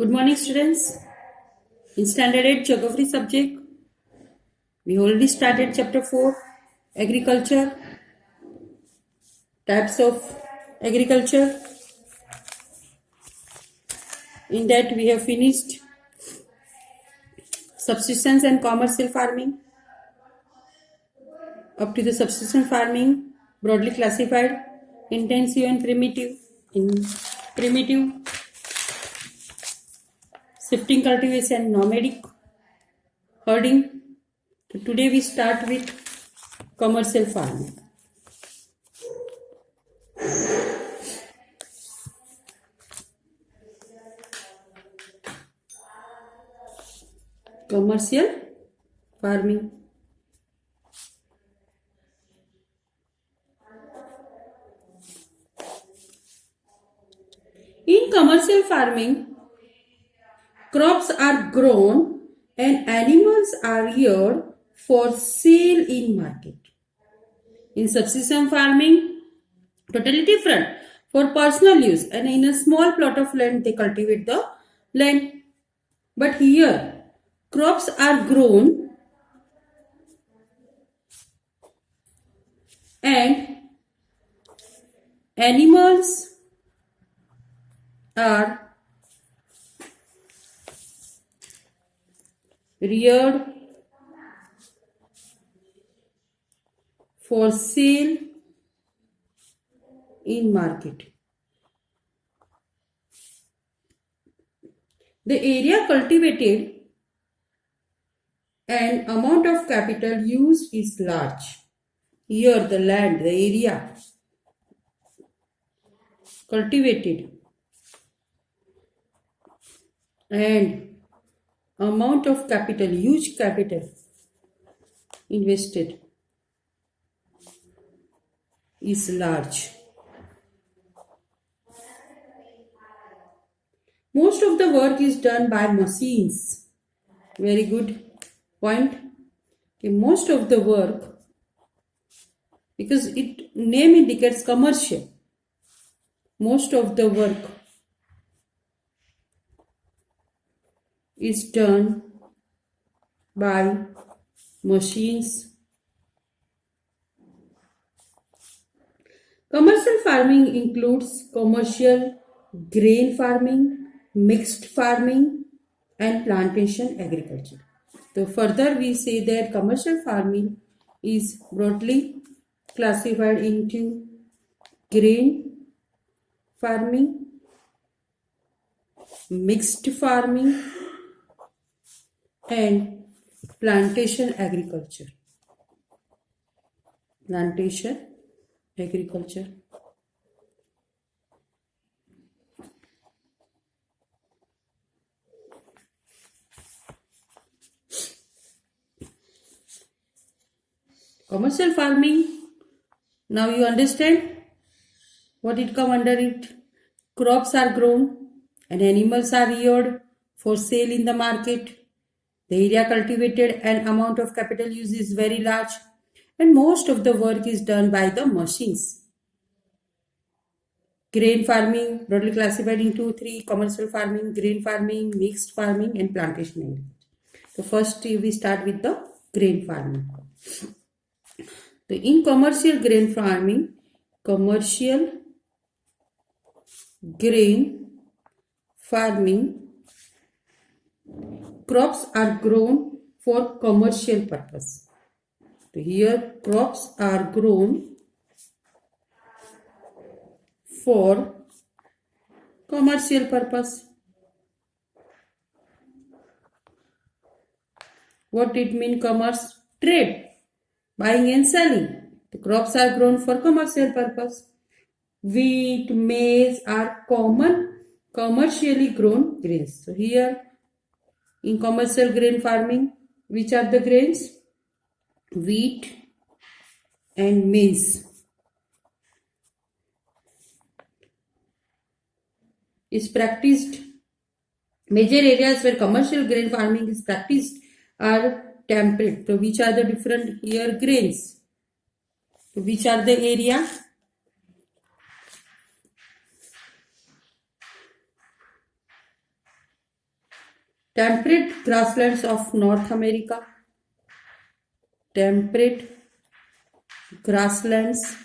Good morning, students. In Standard 8 Geography subject, we already started Chapter 4, Agriculture, Types of Agriculture. In that, we have finished Subsistence and Commercial Farming. Up to the subsistence farming, broadly classified, intensive and primitive. In primitive, shifting cultivation, nomadic, herding. So today we start with commercial farming. Commercial farming. In commercial farming, crops are grown and animals are reared for sale in market. In subsistence farming, totally different. For personal use and in a small plot of land they cultivate the land. But here, crops are grown and animals are reared for sale in market. The area cultivated and amount of capital used is large. Here the land, the area cultivated and amount of capital, huge capital invested is large. Most of the work is done by machines. Very good point. Okay, most of the work, because it name indicates commercial. Most of the work is done by machines. Commercial farming includes commercial grain farming, mixed farming and plantation agriculture. So further we say that commercial farming is broadly classified into grain farming, mixed farming and plantation agriculture. Plantation agriculture. Commercial farming, now you understand what it come under it. Crops are grown and animals are reared for sale in the market. The area cultivated and amount of capital used is very large and most of the work is done by the machines. Grain farming broadly classified into three: commercial farming, grain farming, mixed farming and plantation agriculture. So first we start with the grain farming. So in commercial grain farming, commercial grain farming, crops are grown for commercial purpose. So here crops are grown for commercial purpose. What it mean commerce? Trade, buying and selling. The crops are grown for commercial purpose. Wheat, maize are common commercially grown grains. So here in commercial grain farming, which are the grains? Wheat and maize is practiced. Major areas where commercial grain farming is practiced are temperate. So which are the different here grains? So which are the area? Temperate grasslands of North America. Temperate grasslands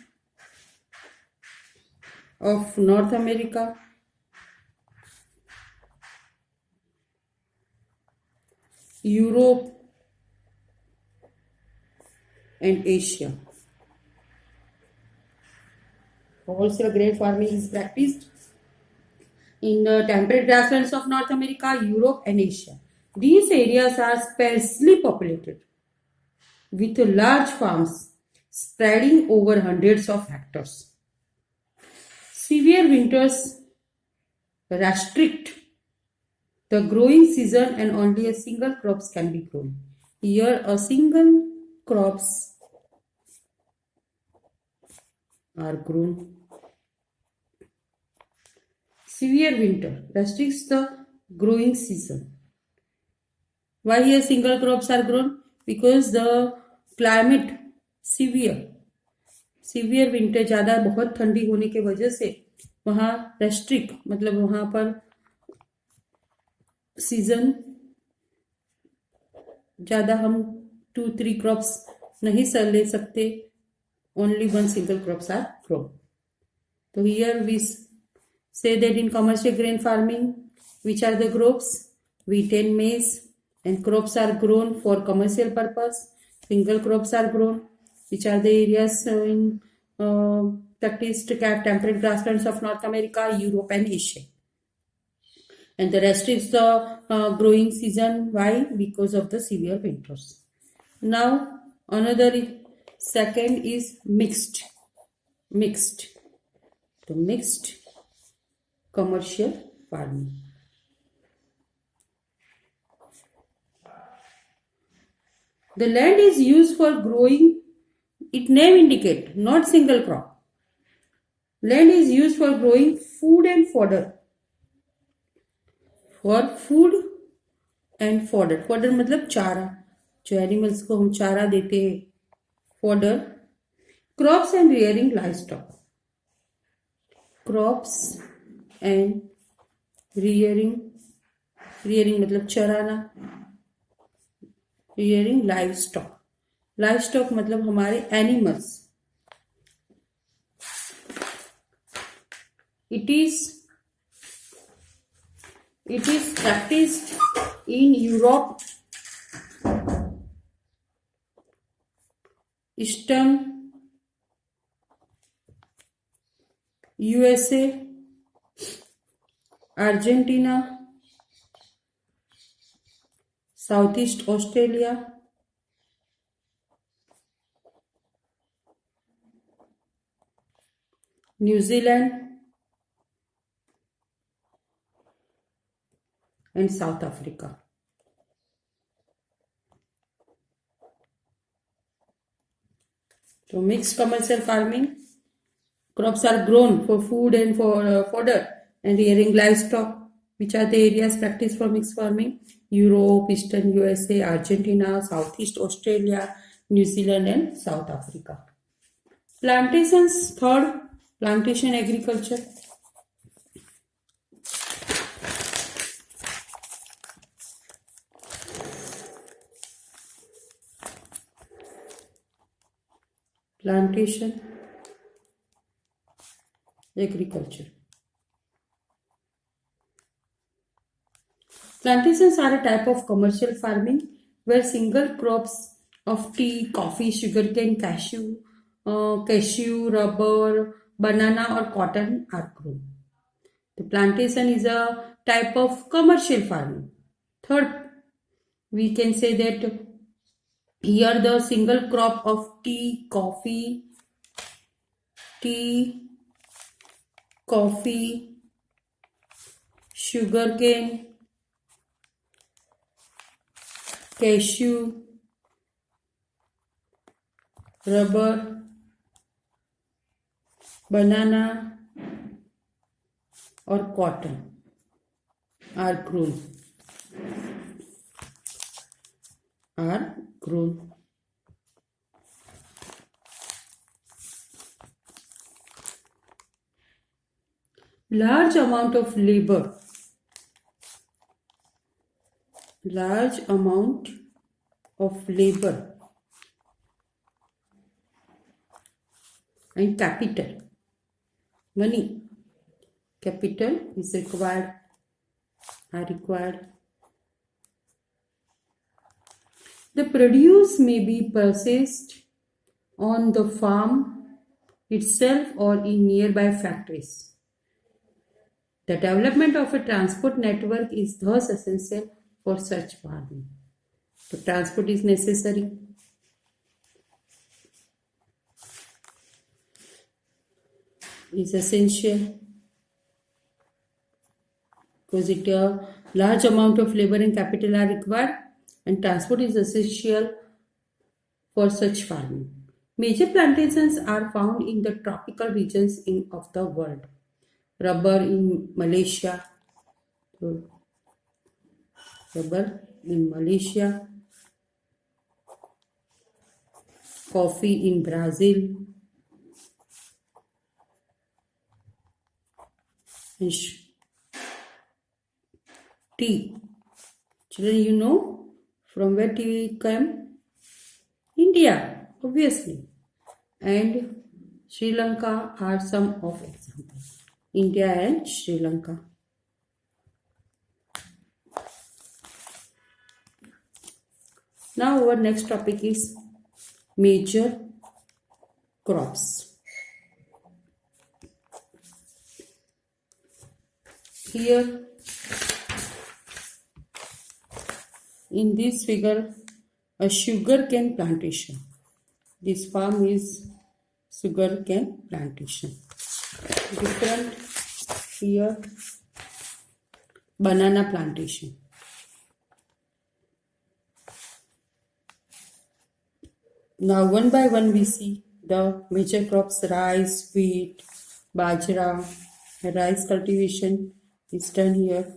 of North America. Europe and Asia. Wholesale grain farming is practiced in the temperate grasslands of North America, Europe and Asia. These areas are sparsely populated with large farms spreading over hundreds of hectares. Severe winters restrict the growing season and only a single crops can be grown. Here a single crops are grown. Severe winter restricts the growing season. Why here single crops are grown? Because the climate severe winter ज़्यादा बहुत ठंडी होने के वजह से वहाँ restrict मतलब वहाँ पर सीजन ज़्यादा हम 2-3 क्रॉप्स नहीं ले सकते. Only one single crops are grown. So here we say that in commercial grain farming, which are the crops? Wheat and maize, and crops are grown for commercial purpose. Single crops are grown, which are the areas in practiced temperate grasslands of North America, Europe and Asia. And the rest is the growing season. Why? Because of the severe winters. Now another second is mixed. The mixed commercial farming. The land is used for growing, its name indicate, not single crop. Land is used for growing food and fodder. For food and fodder. Fodder मतलब चारा, जो animals को हम चारा देते हैं, fodder. Crops and rearing livestock. Crops and rearing मतलब चराना. Rearing livestock. Livestock मतलब हमारे animals. It is practiced in Europe, Eastern USA, Argentina, Southeast Australia, New Zealand and South Africa. So mixed commercial farming, crops are grown for food and for fodder and rearing livestock, which are the areas practiced for mixed farming: Europe, Eastern USA, Argentina, Southeast Australia, New Zealand and South Africa. Plantations, third, plantation agriculture. Plantation agriculture. Plantations are a type of commercial farming where single crops of tea, coffee, sugarcane, cashew, rubber, banana or cotton are grown. The plantation is a type of commercial farming. Third, we can say that here the single crop of tea, coffee, sugarcane, cashew, rubber, banana or cotton are grown. Large amount of labor large amount of labor and capital, money, capital is required, are required. The produce may be processed on the farm itself or in nearby factories. The development of a transport network is thus essential for such farming. So transport is necessary. Is essential because it a large amount of labor and capital are required, and transport is essential for such farming. Major plantations are found in the tropical regions of the world. Rubber in Malaysia, coffee in Brazil, and tea. Children, you know from where tea came? India, obviously. And Sri Lanka are some of examples. India and Sri Lanka. Now our next topic is major crops. Here in this figure, a sugarcane plantation. This farm is sugarcane plantation. Different here, banana plantation. Now one by one we see the major crops: rice, wheat, bajra. Rice cultivation is done here.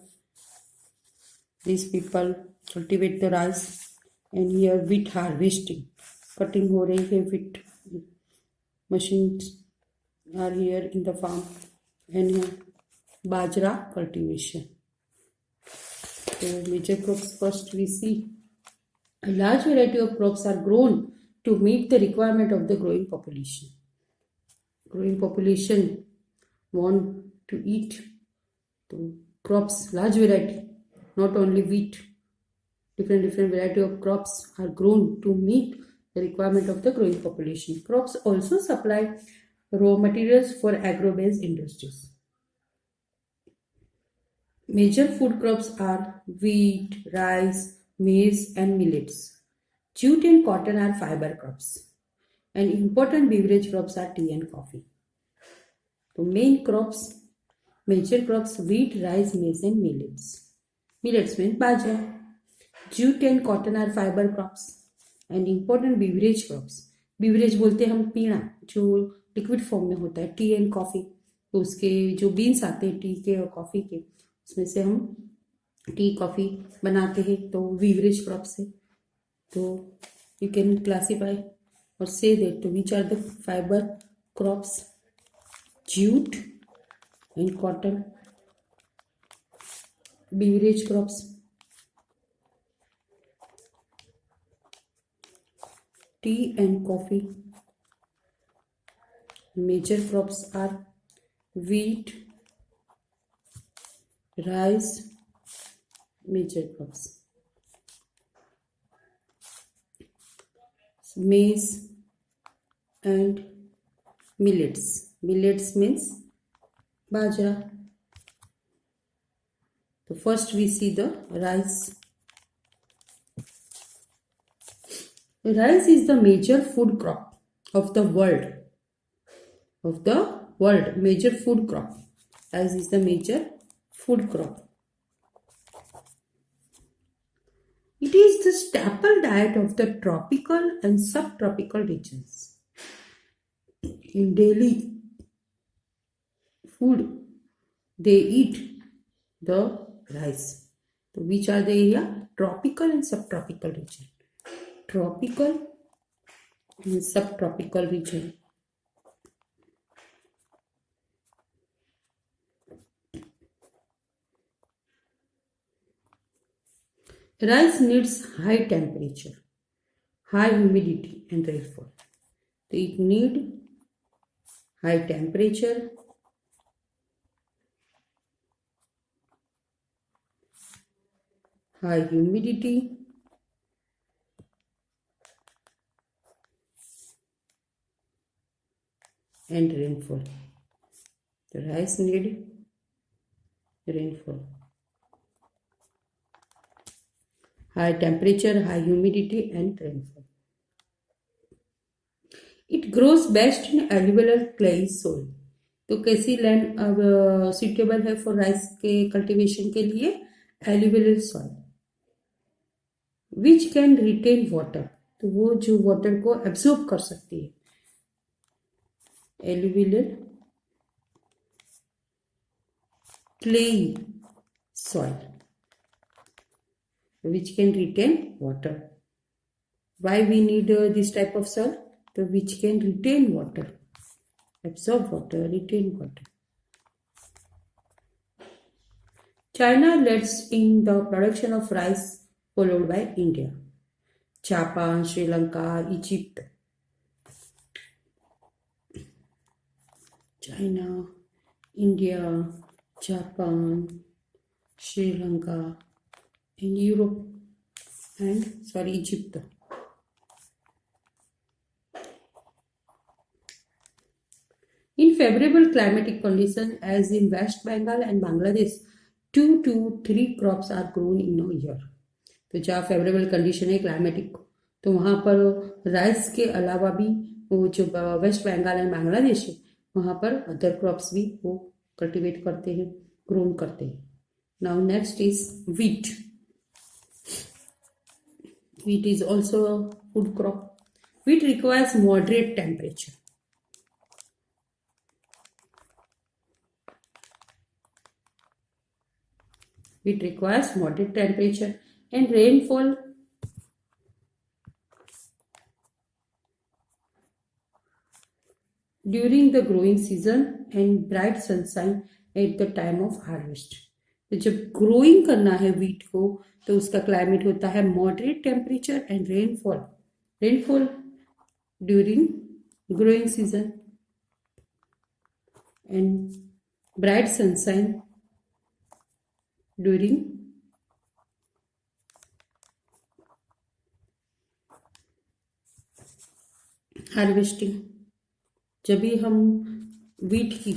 These people cultivate the rice, and here wheat harvesting. Cutting हो रही है wheat. Machines are here in the farm, and here bajra cultivation. So major crops first we see. A large variety of crops are grown to meet the requirement of the growing population. Growing population want to eat the crops, large variety, not only wheat. Different variety of crops are grown to meet the requirement of the growing population. Crops also supply raw materials for agro-based industries. Major food crops are wheat, rice, maize and millets. Jute and cotton are fiber crops. And important beverage crops are tea and coffee. So main crops, major crops: wheat, rice, maize and millets. Millets means bajra. Jute and cotton are fiber crops. And important beverage crops. Beverage बोलते हैं हम पीना, जो liquid form में होता है. T and coffee, तो उसके जो बीन्स आते हैं टी के और कॉफ़ी के, उसमें से हम टी कॉफ़ी बनाते हैं, तो beverage crops है. तो you can classify or say that which are the fiber crops: jute and cotton. Beverage crops: tea and coffee. Major crops are wheat, rice. Major crops: maize and millets. Millets means bajra. So first we see the rice. Rice is the major food crop of the world. Major food crop. Rice is the major food crop. It is the staple diet of the tropical and subtropical regions. In daily food, they eat the rice. So which are the area? Tropical and subtropical region. Tropical and subtropical region. Rice needs high temperature, high humidity and rainfall. So it need high temperature, high humidity and rainfall. The rice need rainfall. High temperature, high humidity and rainfall. It grows best in alluvial clay soil. तो कैसी land अब suitable है for rice के cultivation के लिए? Alluvial soil which can retain water, तो वो जो वाटर को एब्जॉर्ब कर सकती है. Alluvial clay soil which can retain water. Why we need this type of soil? So which can retain water, absorb water, retain water. China leads in the production of rice, followed by India, Japan, Sri Lanka, Egypt. China, India, Japan, Sri Lanka, and Europe, and Egypt. In favorable climatic conditions, as in West Bengal and Bangladesh, 2 to 3 crops are grown in a year. तो जहाँ favourable condition है climatic, तो वहाँ पर rice के अलावा भी वो जो वेस्ट बंगाल एंड बांग्लादेश है वहाँ पर अदर क्रॉप्स भी वो कल्टिवेट करते हैं, ग्रोन करते हैं. Now next is wheat. Wheat is also food crop. Wheat requires moderate temperature. It requires moderate temperature and rainfall during the growing season and bright sunshine at the time of harvest. तो जब growing करना है wheat को तो उसका climate होता है moderate temperature and rainfall. Rainfall during growing season and bright sunshine during harvesting. जब भी हम वीट की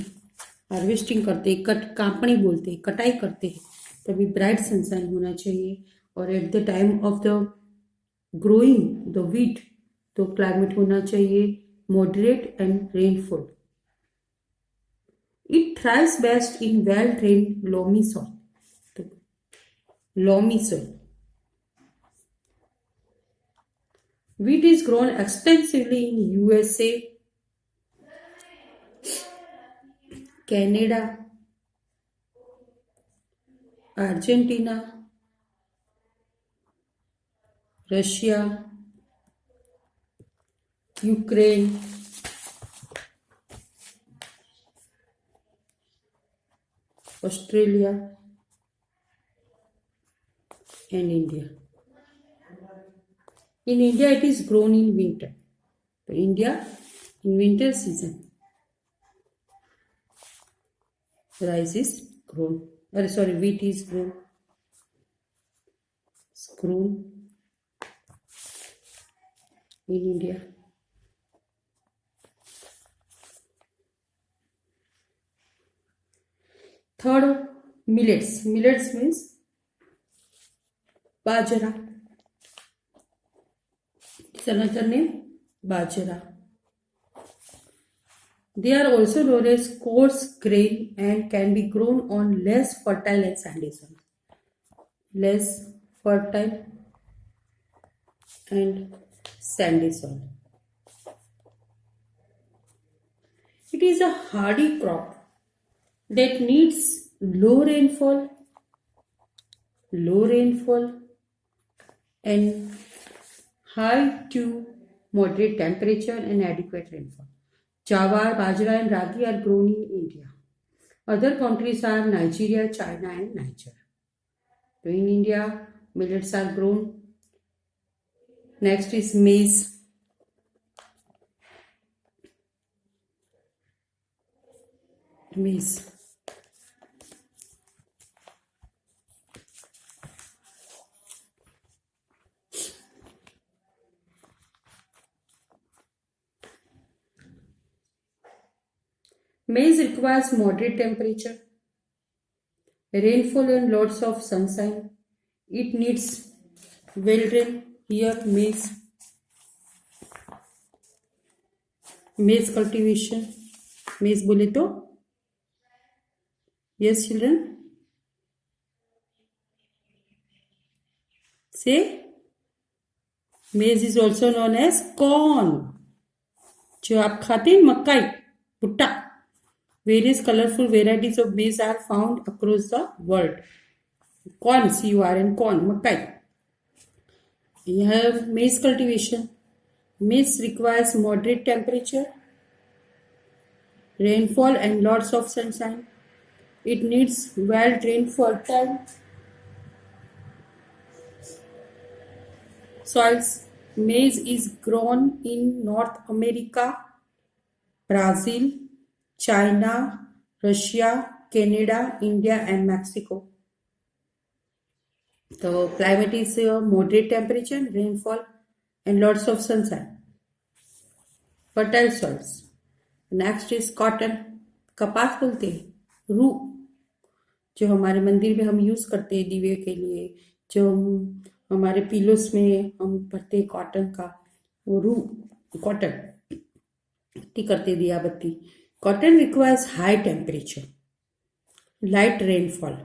हार्वेस्टिंग करते हैं, कापणी बोलते हैं, कटाई करते हैं, तभी ब्राइट सनशाइन होना चाहिए. और at the time of the growing the wheat तो क्लाइमेट होना चाहिए moderate and rainfall. It thrives best in well drained loamy soil. Loamy soil. Wheat is grown extensively in USA, Canada, Argentina, Russia, Ukraine, Australia, and India. In India, it is grown in winter. So India, in winter season, rice is grown. Wheat is grown. It's grown in India. Third, millets. Millets means bajra. It's another name, bajra. They are also known as coarse grain and can be grown on less fertile and sandy soil. Less fertile and sandy soil. It is a hardy crop that needs low rainfall and high to moderate temperature and adequate rainfall. Jawar, bajra and ragi are grown in India. Other countries are Nigeria, China and Niger. So in India, millets are grown. Next is maize. Maize. Maize requires moderate temperature, rainfall and lots of sunshine. It needs well drain. Here maize cultivation. Maize बोले तो yes children say maize is also known as corn. जो आप खाते हैं मक्काई भुट्टा. Various colorful varieties of maize are found across the world. Corn, C-O-R-N, corn, makai. You have maize cultivation. Maize requires moderate temperature, rainfall and lots of sunshine. It needs well-drained fertile soils. Maize is grown in North America, Brazil, China, Russia, Canada, India and Mexico. The climate is moderate temperature, rainfall and lots of sunshine. Fertile soils. Next is cotton. कपास बोलते हैं. रू जो हमारे मंदिर में हम use करते हैं दीवे के लिए, जो हमारे पिलोस में हम भरते हैं कॉटन का, वो रू कॉटन करते दिया बत्ती. Cotton requires high temperature, light rainfall,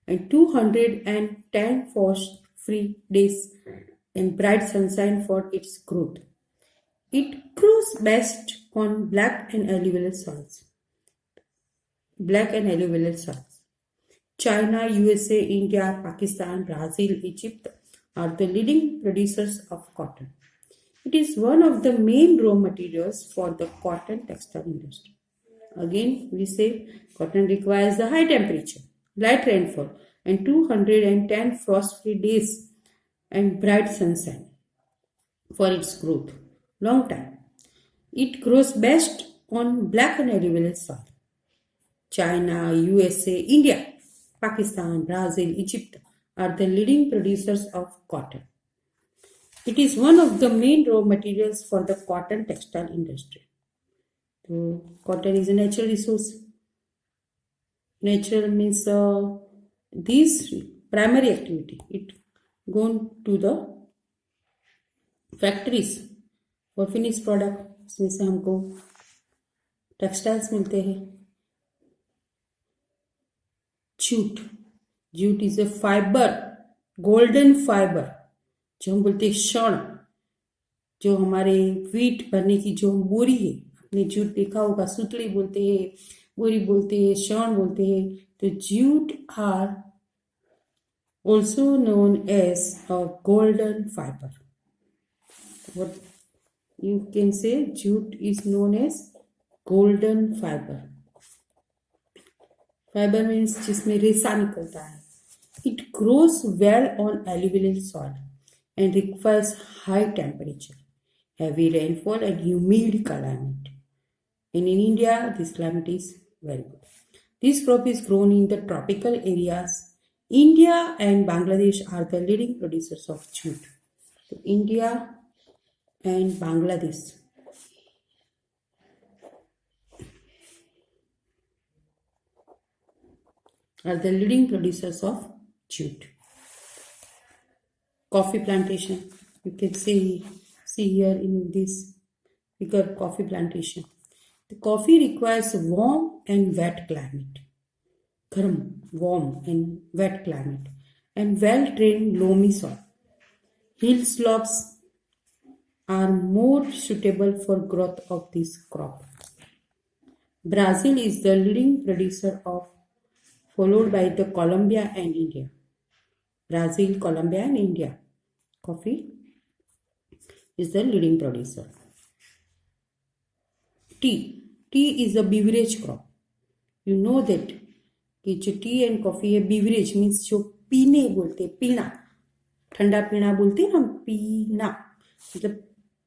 and 210 frost-free days and bright sunshine for its growth. It grows best on black and alluvial soils. China, USA, India, Pakistan, Brazil, Egypt are the leading producers of cotton. It is one of the main raw materials for the cotton textile industry. Again, we say cotton requires a high temperature, light rainfall, and 210 frost-free days and bright sunshine for its growth. Long time. It grows best on black and alluvial soil. China, USA, India, Pakistan, Brazil, Egypt are the leading producers of cotton. It is one of the main raw materials for the cotton textile industry. So, cotton is a natural resource. Natural means this primary activity. It gone to the factories for finished product. इसमें से हमको textiles मिलते हैं. Jute is a fibre, golden fibre, जो हम बोलते हैं शण, जो हमारे वीट भरने की जो बोरी है, आपने जूट देखा होगा, सुतली बोलते हैं, बोरी बोलते हैं, शण बोलते हैं. तो jute are also known as a golden fibre. What you can say, jute is known as golden fiber. Fiber means जिसमें रेशा निकलता है. It grows well on alluvial soil and requires high temperature, heavy rainfall and humid climate. And in India, this climate is very good. This crop is grown in the tropical areas. India and Bangladesh are the leading producers of jute. So India and Bangladesh are the leading producers of jute. Coffee plantation. You can see here in this figure, coffee plantation. The coffee requires warm and wet climate. Warm and wet climate and well-drained loamy soil. Hill slopes are more suitable for growth of this crop. Brazil is the leading producer of, followed by the Colombia and India. Brazil, Colombia and India. Coffee is the leading producer. Tea. Tea is a beverage crop. You know that कि जो T and coffee है, beverage means जो पीने बोलते हैं, पीना, ठंडा पीना बोलते हैं हम, पीना मतलब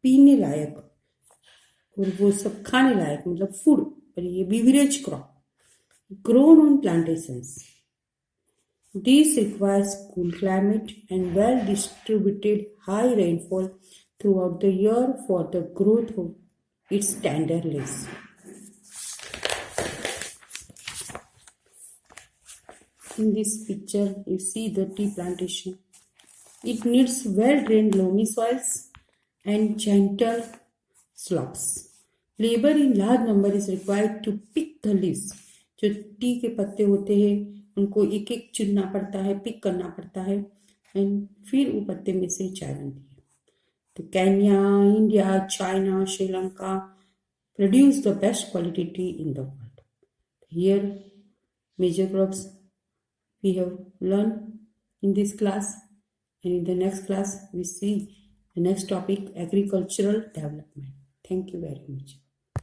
पीने लायक, और वो सब खाने लायक मतलब फूड, और ये beverage crop grown on plantations. This requires cool climate and well distributed high rainfall throughout the year for the growth of its tender leaves. In this picture, you see the tea plantation. It needs well-drained loamy soils and gentle slopes. Labor in large number is required to pick the leaves. जो T के पत्ते होते हैं उनको एक एक चुनना पड़ता है, पिक करना पड़ता है, एंड फिर वो पत्ते में से चाय बनती है. तो Kenya, India, China, Sri Lanka produce the best quality tea in the world. Here, major crops we have learned in this class, and in the next class we see the next topic, agricultural development. Thank you very much.